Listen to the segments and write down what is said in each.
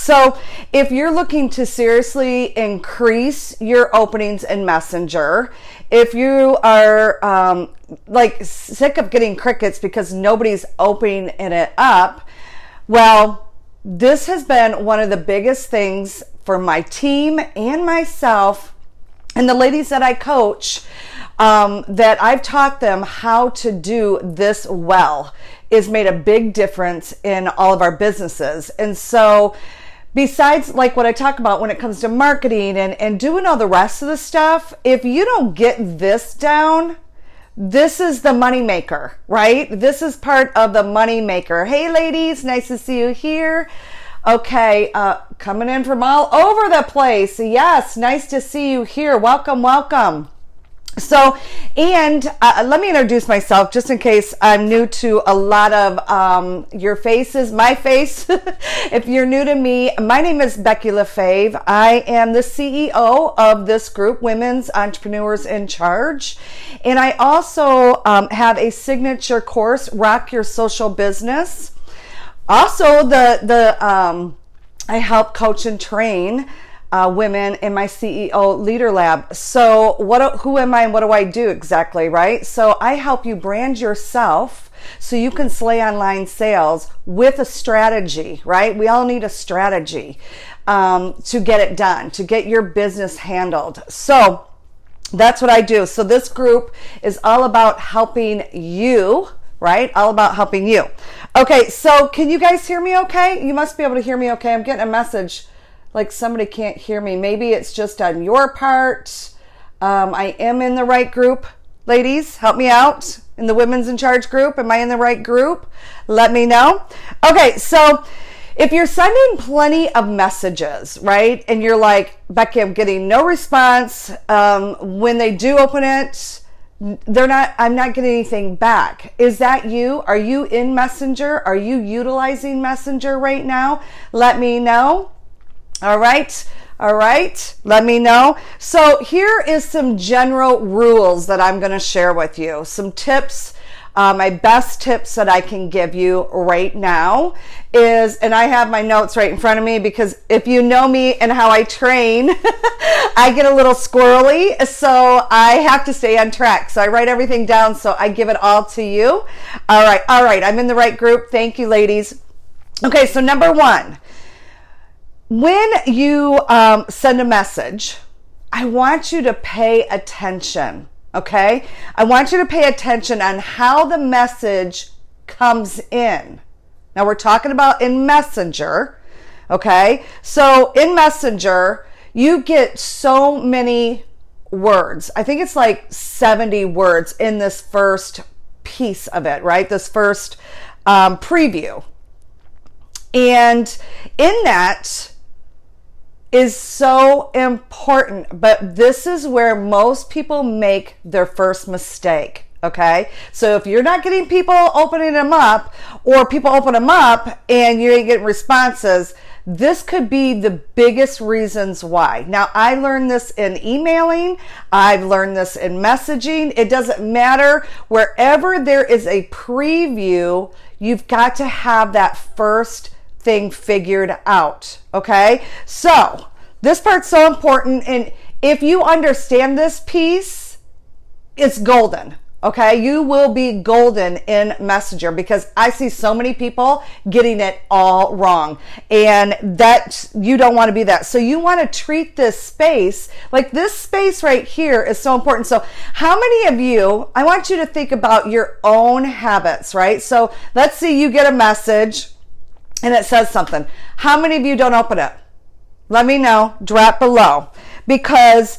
So if you're looking to seriously increase your openings in Messenger, if you are like sick of getting crickets because nobody's opening it up, well, this has been one of the biggest things for my team and myself and the ladies that I coach, that I've taught them how to do this well, is made a big difference in all of our businesses. And so besides like what I talk about when it comes to marketing and doing all the rest of the stuff, if you don't get this down, this is the money maker, right? This is part of the money maker. Hey ladies, nice to see you here. Okay, coming in from all over the place. Yes, nice to see you here. Welcome, welcome. So, and let me introduce myself just in case I'm new to a lot of your faces, my face. If you're new to me, my name is Becky LaFave. I am the CEO of this group, Women's Entrepreneurs in Charge. And I also have a signature course, Rock Your Social Business. Also, I help coach and train women in my CEO Leader Lab. So who am I and what do I do exactly, right? So I help you brand yourself so you can slay online sales with a strategy, right? We all need a strategy to get it done, to get your business handled. So that's what I do. So this group is all about helping you, right? All about helping you. Okay, so can you guys hear me okay? You must be able to hear me okay. I'm getting a message like somebody can't hear me. Maybe it's just on your part. I am in the right group. Ladies, help me out in the Women's in Charge group. Am I in the right group? Let me know. Okay, so if you're sending plenty of messages, right, and you're like, Becky, I'm getting no response. When they do open it, I'm not getting anything back. Is that you? Are you in Messenger? Are you utilizing Messenger right now? Let me know. All right. Let me know. So here is some general rules that I'm going to share with you. Some tips, my best tips that I can give you right now is, and I have my notes right in front of me because if you know me and how I train, I get a little squirrely. So I have to stay on track. So I write everything down. So I give it all to you. All right. I'm in the right group. Thank you, ladies. Okay. So number one. When you send a message, I want you to pay attention, okay? I want you to pay attention on how the message comes in. Now, we're talking about in Messenger, okay? So in Messenger, you get so many words. I think it's like 70 words in this first piece of it, right? This first preview. And in that is so important, but this is where most people make their first mistake, okay? So if you're not getting people opening them up, or people open them up and you ain't getting responses, this could be the biggest reasons why. Now, I learned this in emailing. I've learned this in messaging. It doesn't matter. Wherever there is a preview, you've got to have that first thing figured out, okay? So this part's so important, and if you understand this piece, it's golden, okay? You will be golden in Messenger because I see so many people getting it all wrong, and that you don't want to be that. So you want to treat this space like this space right here is so important. So how many of you, I want you to think about your own habits, right? So let's see, you get a message and it says something. How many of you don't open it? Let me know. Drop below. Because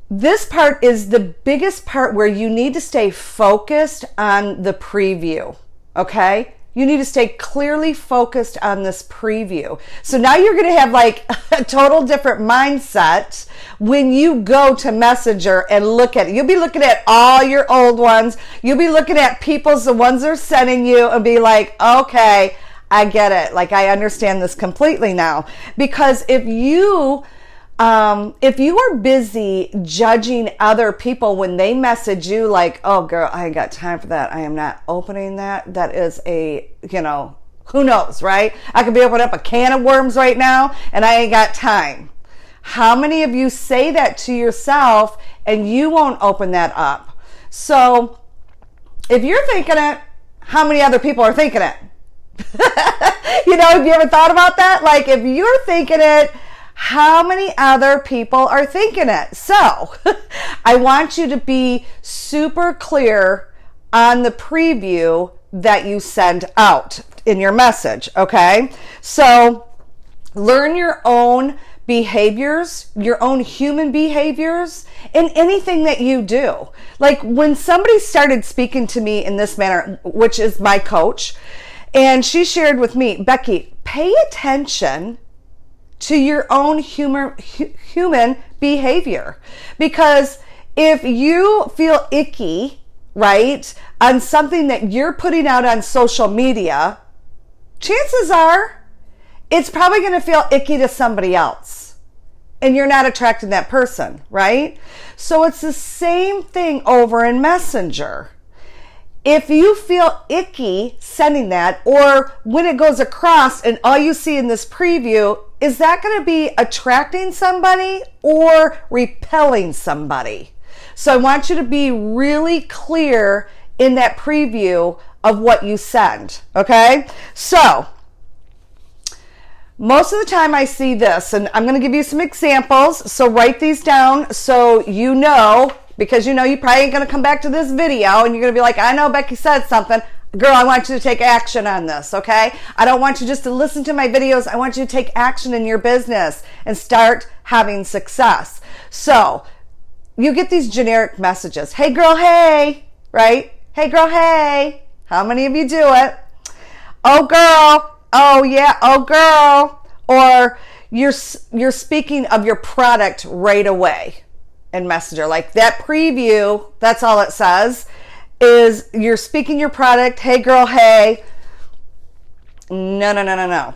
this part is the biggest part where you need to stay focused on the preview. Okay? You need to stay clearly focused on this preview. So now you're going to have like a total different mindset when you go to Messenger and look at it. You'll be looking at all your old ones. You'll be looking at the ones they're sending you and be like, okay, I get it. Like, I understand this completely now. Because if you are busy judging other people when they message you like, oh girl, I ain't got time for that. I am not opening that. That is a, Who knows, right? I could be opening up a can of worms right now and I ain't got time. How many of you say that to yourself and you won't open that up? So if you're thinking it, how many other people are thinking it? Have you ever thought about that? Like, if you're thinking it, how many other people are thinking it? So I want you to be super clear on the preview that you send out in your message, okay? So learn your own behaviors, your own human behaviors in anything that you do. Like when somebody started speaking to me in this manner, which is my coach, and she shared with me, Becky, pay attention to your own human behavior. Because if you feel icky, right, on something that you're putting out on social media, chances are it's probably going to feel icky to somebody else. And you're not attracting that person, right? So it's the same thing over in Messenger. If you feel icky sending that, or when it goes across and all you see in this preview, is that going to be attracting somebody or repelling somebody? So I want you to be really clear in that preview of what you send, okay? So most of the time I see this, and I'm going to give you some examples. So write these down so you know, because you probably ain't going to come back to this video and you're going to be like, I know Becky said something. Girl, I want you to take action on this, okay? I don't want you just to listen to my videos. I want you to take action in your business and start having success. So you get these generic messages. Hey girl, hey, right? Hey girl, hey. How many of you do it? Oh girl. Oh yeah. Oh girl. Or you're speaking of your product right away in Messenger. Like that preview, that's all it says, is you're speaking your product. Hey girl, hey. No.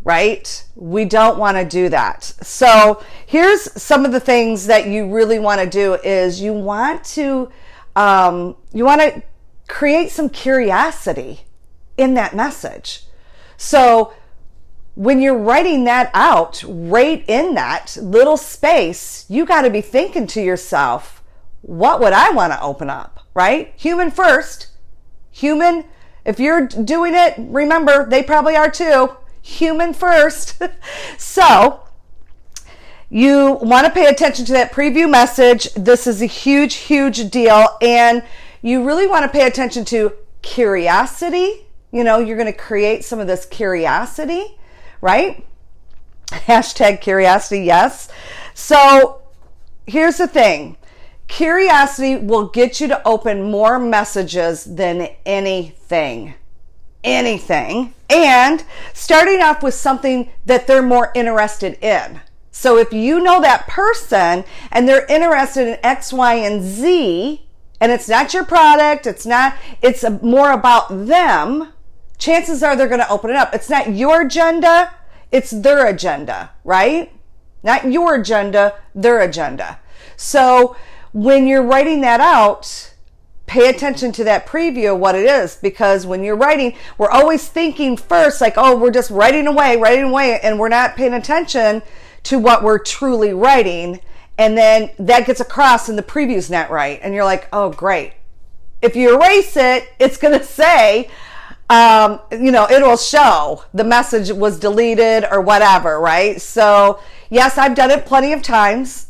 Right? We don't want to do that. So here's some of the things that you really want to do is you want to create some curiosity in that message. So when you're writing that out, right in that little space, you got to be thinking to yourself, what would I want to open up, right? Human first. Human, if you're doing it, remember, they probably are too. Human first. So you want to pay attention to that preview message. This is a huge, huge deal. And you really want to pay attention to curiosity. You're going to create some of this curiosity, right? Hashtag curiosity, yes. So here's the thing. Curiosity will get you to open more messages than anything. And starting off with something that they're more interested in. So if you know that person and they're interested in X, Y, and Z, and it's not your product, it's more about them, chances are they're going to open it up. It's not your agenda, it's their agenda, right? Not your agenda, their agenda. So when you're writing that out, pay attention to that preview of what it is, because when you're writing, we're always thinking first, like, oh, we're just writing away, and we're not paying attention to what we're truly writing. And then that gets across and the preview's not right. And you're like, oh, great. If you erase it, it's going to say, it'll show the message was deleted or whatever, right? So yes, I've done it plenty of times.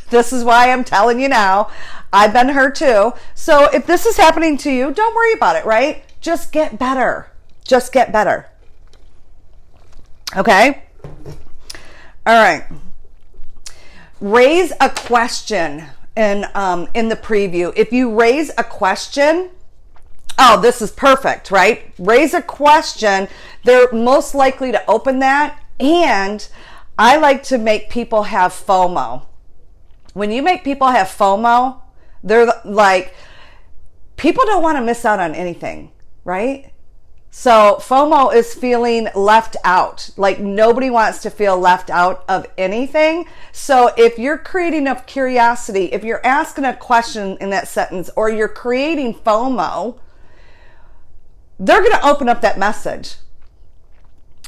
This is why I'm telling you now. I've been her too. So if this is happening to you, don't worry about it, right? Just get better. Just get better. Okay? All right. Raise a question in the preview. If you raise a question, oh, this is perfect, right? Raise a question. They're most likely to open that. And I like to make people have FOMO. When you make people have FOMO, they're like, people don't want to miss out on anything, right? So FOMO is feeling left out. Like nobody wants to feel left out of anything. So if you're creating enough curiosity, if you're asking a question in that sentence, or you're creating FOMO, they're going to open up that message.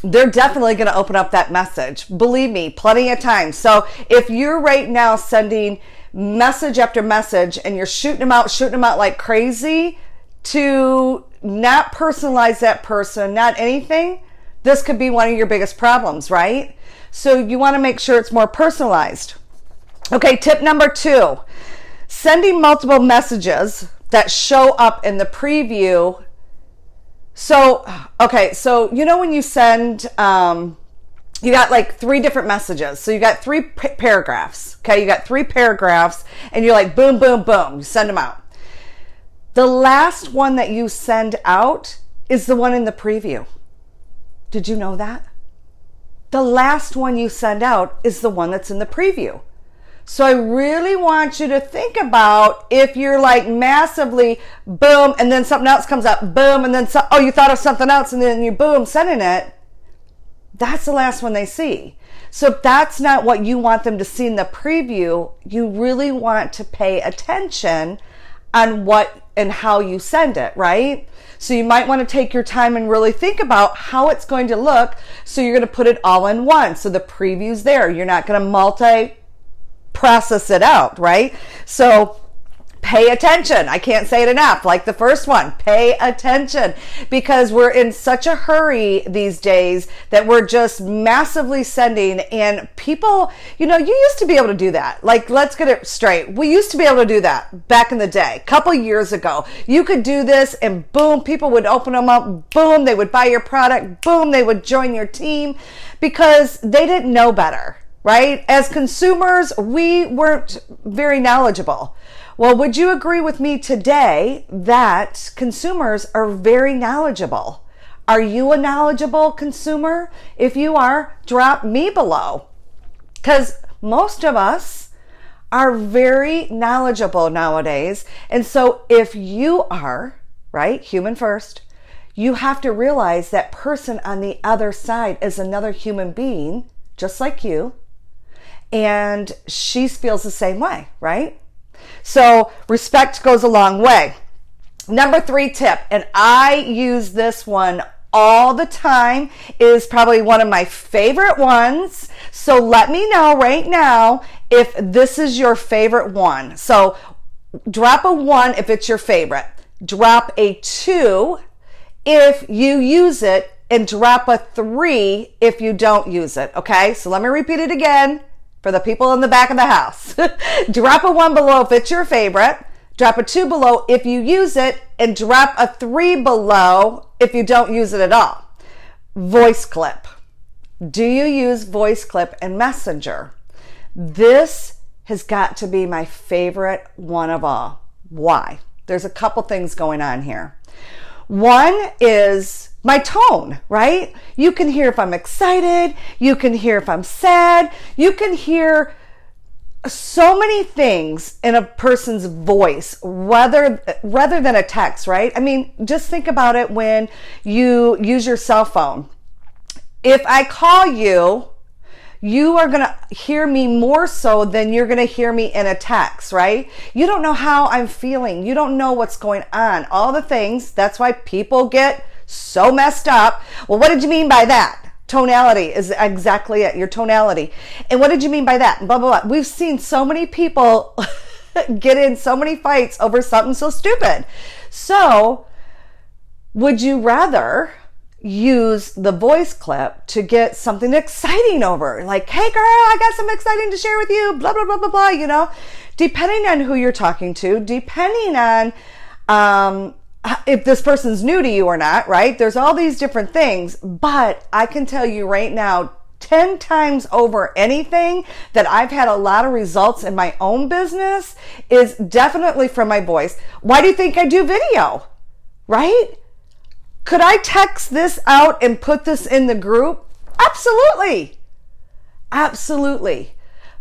They're definitely going to open up that message. Believe me, plenty of time. So if you're right now sending message after message and you're shooting them out like crazy to not personalize that person, not anything, this could be one of your biggest problems, right? So you want to make sure it's more personalized. Okay, tip number 2, sending multiple messages that show up in the preview. So, okay, so you know when you send, you got like 3 different messages. So you got 3 paragraphs, okay? You got 3 paragraphs and you're like, boom, boom, boom, you send them out. The last one that you send out is the one in the preview. Did you know that? The last one you send out is the one that's in the preview. So I really want you to think about if you're like massively boom and then something else comes up, boom, and then you thought of something else and then you boom, sending it. That's the last one they see. So if that's not what you want them to see in the preview, you really want to pay attention on what and how you send it, right? So you might want to take your time and really think about how it's going to look. So you're going to put it all in one. So the preview's there. You're not going to process it out, right? So pay attention. I can't say it enough. Like the first one, pay attention, because we're in such a hurry these days that we're just massively sending, and people, you used to be able to do that. Like, let's get it straight. We used to be able to do that back in the day, a couple years ago. You could do this and boom, people would open them up. Boom, they would buy your product. Boom, they would join your team because they didn't know better, right? As consumers, we weren't very knowledgeable. Well, would you agree with me today that consumers are very knowledgeable? Are you a knowledgeable consumer? If you are, drop me below. Because most of us are very knowledgeable nowadays. And so if you are, right, human first, you have to realize that person on the other side is another human being, just like you. And she feels the same way, right? So respect goes a long way. Number 3 tip, and I use this one all the time, is probably one of my favorite ones. So let me know right now if this is your favorite one. So drop a 1 if it's your favorite. Drop a 2 if you use it, and drop a 3 if you don't use it. Okay, so let me repeat it again for the people in the back of the house. Drop a 1 below if it's your favorite. Drop a 2 below if you use it, and drop a 3 below if you don't use it at all. Voice clip. Do you use voice clip in Messenger? This has got to be my favorite one of all. Why? There's a couple things going on here. One is my tone, right? You can hear if I'm excited. You can hear if I'm sad. You can hear so many things in a person's voice, rather than a text, right? I mean, just think about it when you use your cell phone. If I call you, you are going to hear me more so than you're going to hear me in a text, right? You don't know how I'm feeling. You don't know what's going on. All the things. That's why people get so messed up. Well, what did you mean by that? Tonality is exactly it, your tonality. And what did you mean by that? Blah, blah, blah. We've seen so many people get in so many fights over something so stupid. So would you rather use the voice clip to get something exciting over? Like, hey girl, I got something exciting to share with you, blah, blah, blah, blah, blah, depending on who you're talking to, depending on, if this person's new to you or not, right? There's all these different things, but I can tell you right now, 10 times over anything that I've had a lot of results in my own business is definitely from my voice. Why do you think I do video, right? Could I text this out and put this in the group? Absolutely. Absolutely.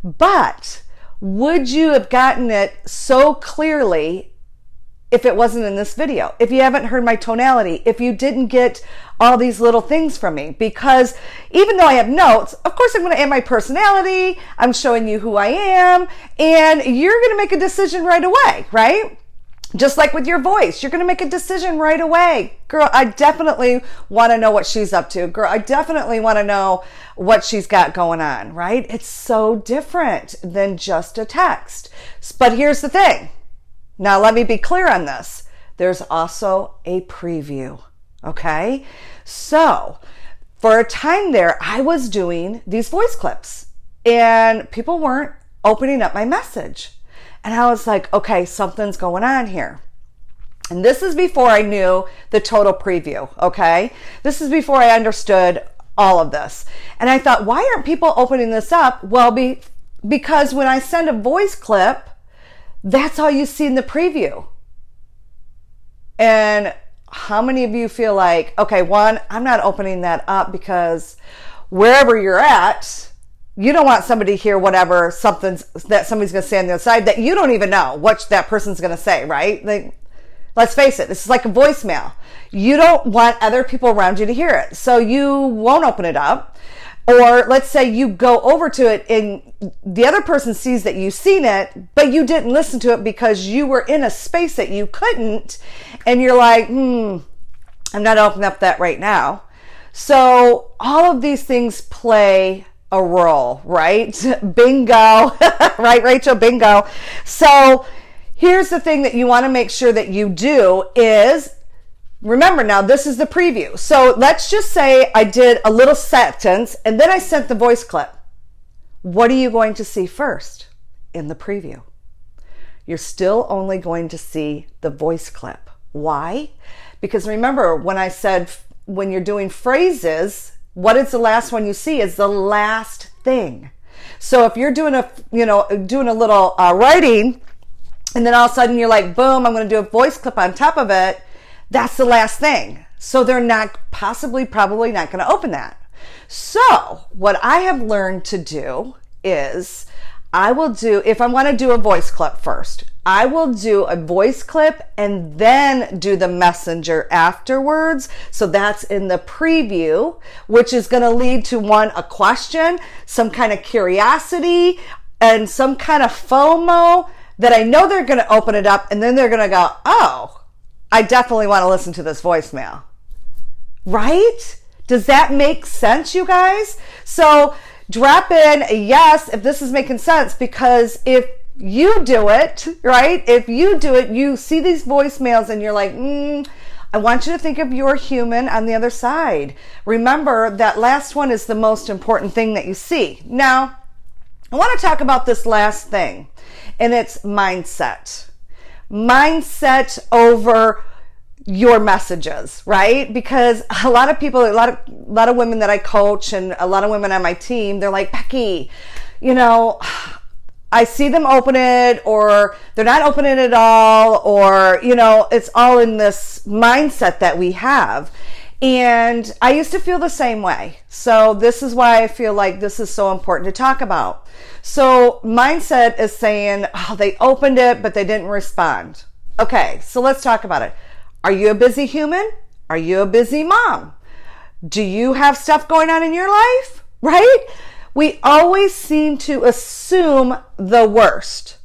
But would you have gotten it so clearly if it wasn't in this video? If you haven't heard my tonality, if you didn't get all these little things from me? Because even though I have notes, of course I'm going to add my personality, I'm showing you who I am, and you're going to make a decision right away, right? Just like with your voice, you're going to make a decision right away. Girl, I definitely want to know what she's up to. Girl, I definitely want to know what she's got going on, right? It's so different than just a text. But here's the thing. Now, let me be clear on this. There's also a preview, okay? So, for a time there, I was doing these voice clips and people weren't opening up my message. And I was like, okay, something's going on here. And this is before I knew the total preview, okay? This is before I understood all of this. And I thought, why aren't people opening this up? Well, because when I send a voice clip, that's all you see in the preview. And how many of you feel like, okay, one, I'm not opening that up because wherever you're at, you don't want somebody to hear whatever somebody's going to say on the other side that you don't even know what that person's going to say, right? Like, let's face it, this is like a voicemail. You don't want other people around you to hear it, so you won't open it up. Or let's say you go over to it and the other person sees that you've seen it, but you didn't listen to it because you were in a space that you couldn't, and you're like, I'm not opening up that right now. So all of these things play a role, right? Bingo, right, Rachel? Bingo. So here's the thing that you want to make sure that you do is, remember now, this is the preview. So let's just say I did a little sentence and then I sent the voice clip. What are you going to see first in the preview? You're still only going to see the voice clip. Why? Because remember when I said when you're doing phrases, what is the last one you see is the last thing. So if you're doing a little writing and then all of a sudden you're like, boom, I'm going to do a voice clip on top of it. That's the last thing. So they're probably not going to open that. So what I have learned to do is if I want to do a voice clip first, I will do a voice clip and then do the messenger afterwards. So that's in the preview, which is going to lead to a question, some kind of curiosity, and some kind of FOMO that I know they're going to open it up and then they're going to go, oh, I definitely want to listen to this voicemail. Right? Does that make sense, you guys? So drop in a yes if this is making sense, because if you do it, right? If you do it, you see these voicemails and you're like, I want you to think of your human on the other side. Remember, that last one is the most important thing that you see. Now, I want to talk about this last thing, and it's mindset. Mindset over your messages, right? Because a lot of people, a lot of women that I coach and a lot of women on my team, they're like, Becky, I see them open it, or they're not opening it at all, or, it's all in this mindset that we have. And I used to feel the same way. So this is why I feel like this is so important to talk about. So mindset is saying, oh, they opened it, but they didn't respond. Okay, so let's talk about it. Are you a busy human? Are you a busy mom? Do you have stuff going on in your life? Right? We always seem to assume the worst.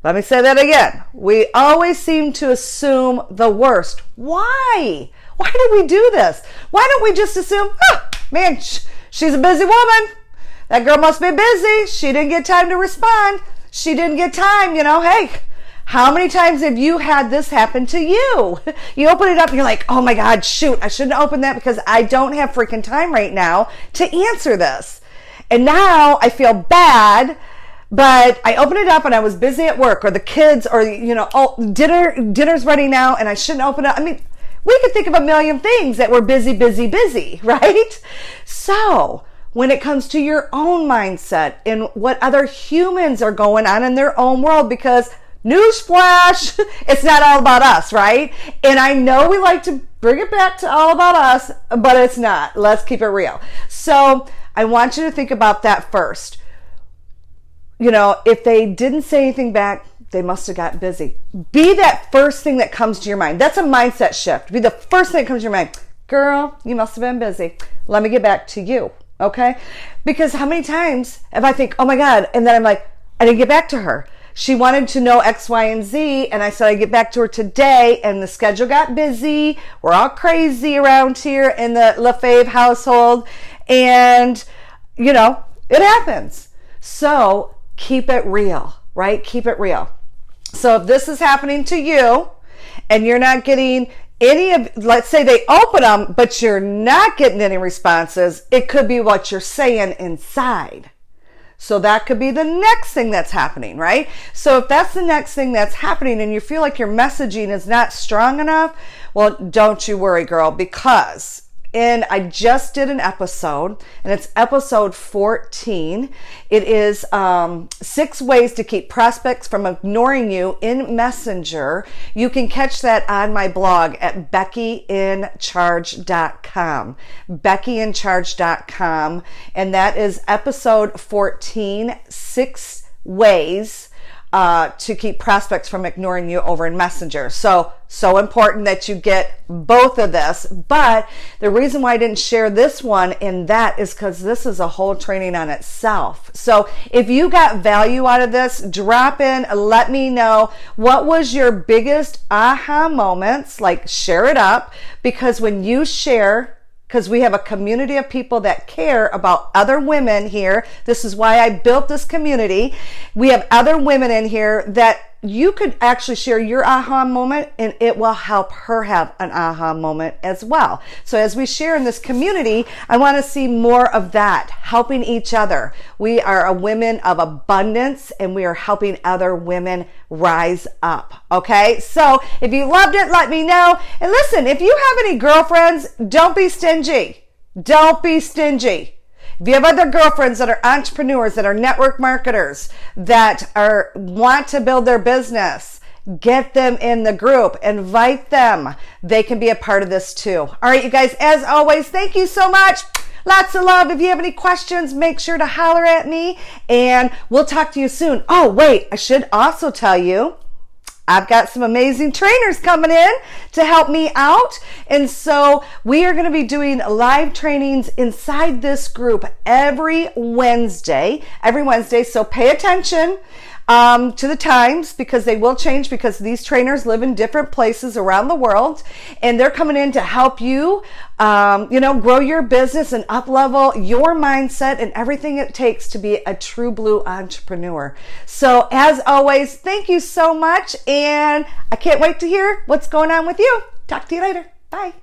Let me say that again. We always seem to assume the worst. Why? Why do we do this? Why don't we just assume, man, she's a busy woman. That girl must be busy. She didn't get time to respond. She didn't get time, hey. How many times have you had this happen to you? You open it up and you're like, oh my God, shoot, I shouldn't open that because I don't have freaking time right now to answer this. And now I feel bad, but I opened it up and I was busy at work, or the kids, or, dinner's ready now and I shouldn't open it. I mean, we could think of a million things that we're busy, right? So when it comes to your own mindset and what other humans are going on in their own world, because newsflash, it's not all about us, right? And I know we like to bring it back to all about us, but it's not. Let's keep it real. So I want you to think about that first. If they didn't say anything back, they must have got busy. Be that first thing that comes to your mind. That's a mindset shift. Be the first thing that comes to your mind. Girl, you must have been busy. Let me get back to you. Okay? Because how many times if I think, oh my God, and then I'm like, I didn't get back to her. she wanted to know X, Y, and Z. And I said, I'd get back to her today. And the schedule got busy. We're all crazy around here in the LaFave household. And, you know, it happens. So keep it real, right? Keep it real. So if this is happening to you and you're not getting any of, let's say they open them, but you're not getting any responses, it could be what you're saying inside. So that could be the next thing that's happening, right? So if that's the next thing that's happening and you feel like your messaging is not strong enough, well, don't you worry, girl, because I just did an episode, and it's episode 14. It is 6 ways to keep prospects from ignoring you in Messenger. You can catch that on my blog at BeckyInCharge.com. BeckyInCharge.com. And that is episode 14, 6 ways to keep prospects from ignoring you over in Messenger. So important that you get both of this. But the reason why I didn't share this one in that is because this is a whole training on itself. So if you got value out of this, drop in, let me know what was your biggest aha moments. Like, share it up, because when you share, because we have a community of people that care about other women here. This is why I built this community. We have other women in here that you could actually share your aha moment, and it will help her have an aha moment as well. So as we share in this community, I want to see more of that, helping each other. We are a women of abundance, and we are helping other women rise up. Okay, so if you loved it, let me know. And listen, if you have any girlfriends, don't be stingy. Don't be stingy. If you have other girlfriends that are entrepreneurs, that are network marketers, that want to build their business, get them in the group, invite them. They can be a part of this too. All right, you guys, as always, thank you so much. Lots of love. If you have any questions, make sure to holler at me, and we'll talk to you soon. Oh, wait, I should also tell you, I've got some amazing trainers coming in to help me out. And so we are going to be doing live trainings inside this group every Wednesday. So pay attention to the times, because they will change, because these trainers live in different places around the world, and they're coming in to help you, grow your business and up-level your mindset and everything it takes to be a true blue entrepreneur. So as always, thank you so much, and I can't wait to hear what's going on with you. Talk to you later. Bye.